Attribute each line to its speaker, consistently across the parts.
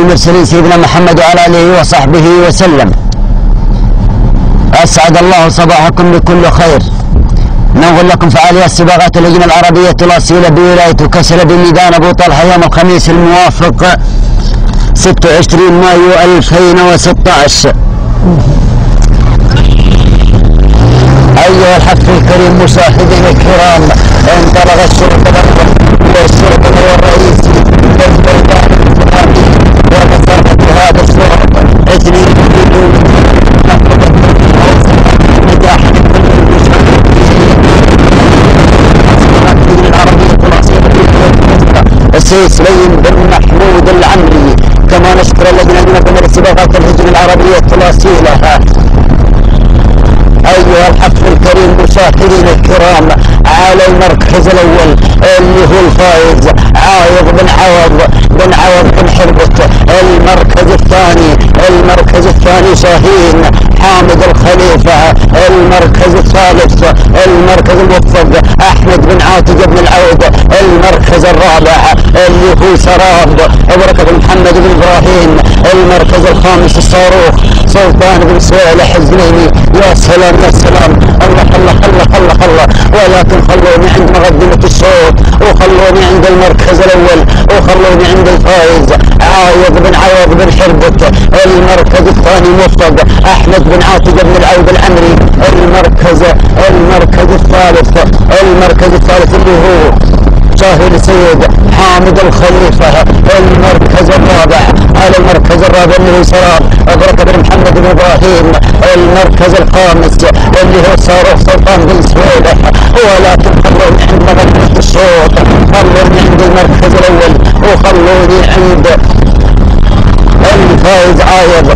Speaker 1: المرسلين سيدنا محمد وعلى آله وصحبه وسلم. أسعد الله صباحكم بكل خير. ننقل لكم فعاليات سباقات اللجنة العربية الأصيلة بولاية كسلة بميدان أبو طلحة يوم الخميس الموافق 26 مايو 2016. أيها الحفل الكريم مشاهدينا الكرام، انطلق الشرطة الأول والشرطة الرئيسي للميدان الانتخابي ومسافة هذا الشرط 2 كيلو نجاح لكل المشاهدين العربية الأصيلة السيد سليم بن محمود العمري. كما نشكر الذين نظموا السباقات الهجن العربية الأصيلة. أيها الحفل الكريم مشاهدينا الكرام، على المركز الأول اللي هو الفائز عايض بن عوض بن حربت. المركز الثاني شاهين حامد الخليفة. المركز الثالث المركز الموفق أحمد بن عاتق بن العود. المركز الرابع اللي هو سراب بركة محمد بن إبراهيم. المركز الخامس الصاروخ سلطان بن صالح الزنيني. يا سلام يا سلام، الله الله الله الله الله. ولكن خلوني عند مقدمة الصوت، وخلوني عند المركز الأول، وخلوني عند الفائز عايض بن حربت. المركز الثاني موفق أحمد بن عاتق بن العود العمري. المركز الثالث اللي هو شاهد سيد حامد الخليفة. المركز الرابع اللي هو سراب بركة بن محمد بن إبراهيم. المركز الخامس اللي هو صاروخ سلطان بن صالح. ولكن خلوني عند مقدمة الصوت، خلوني عند المركز الأول، وخلوني عند الفائز عايض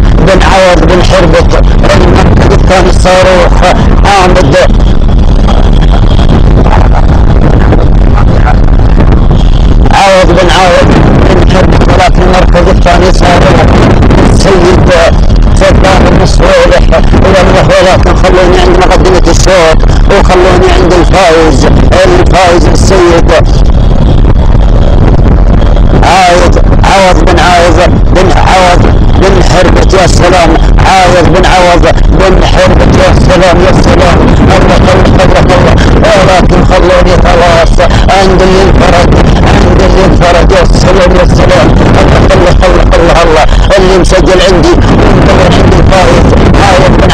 Speaker 1: بن حربت. المركز الثاني الصاروخ حامد عوض بن حربت. ولكن المركز الثاني صاروخ السيد سلطان بن صالح. ولكن خلوني عند مقدمة الصوت، وخلوني عند الفائز السيد عوض بن حربت. يا سلام، عوض بن حربت. يا سلام يا سلام، الله. ولكن خلوني خلاص عند اللي انفرد. يا سلام يا سلام، الله. اللي مسجل عندي وانتظر عندي الفائز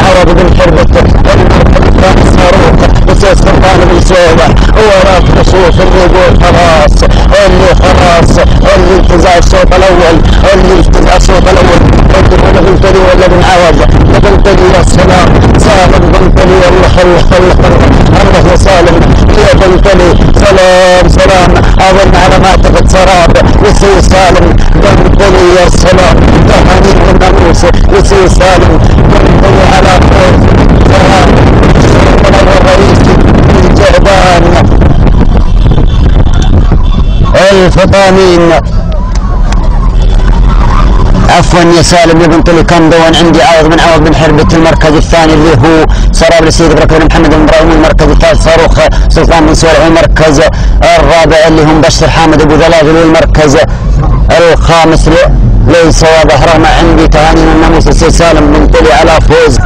Speaker 1: عوض بن حربت. المركز الثاني صاروخ السيد سلطان بن صالح. ولكن اشوف اللي يقول خلاص اللي انتزع الصوت الاول. اللي قلت لي ولا بن عوض قلت لي. يا سلام سالم قلت لي. الله يا سالم يا قلت لي. سلام اظن على ما اعتقد سراب يسير سالم قلت لي. يا سلام تهانيك الناموس يسير سالم قلت لي على فوز سلام الرئيسي الجعبان الفطامين. عفوا يا سالم يا بنت لي كم دون عندي عوض بن حربت. المركز الثاني اللي هو سراب لسيد بركة محمد بن إبراهيم. المركز الثالث صاروخ سلطان بن صالح. المركز الرابع اللي هم بشر حامد أبو ذلال. والمركز الخامس ليس واضح رغم عندي تهاني من الناموس السيد سالم بنت لي على فوز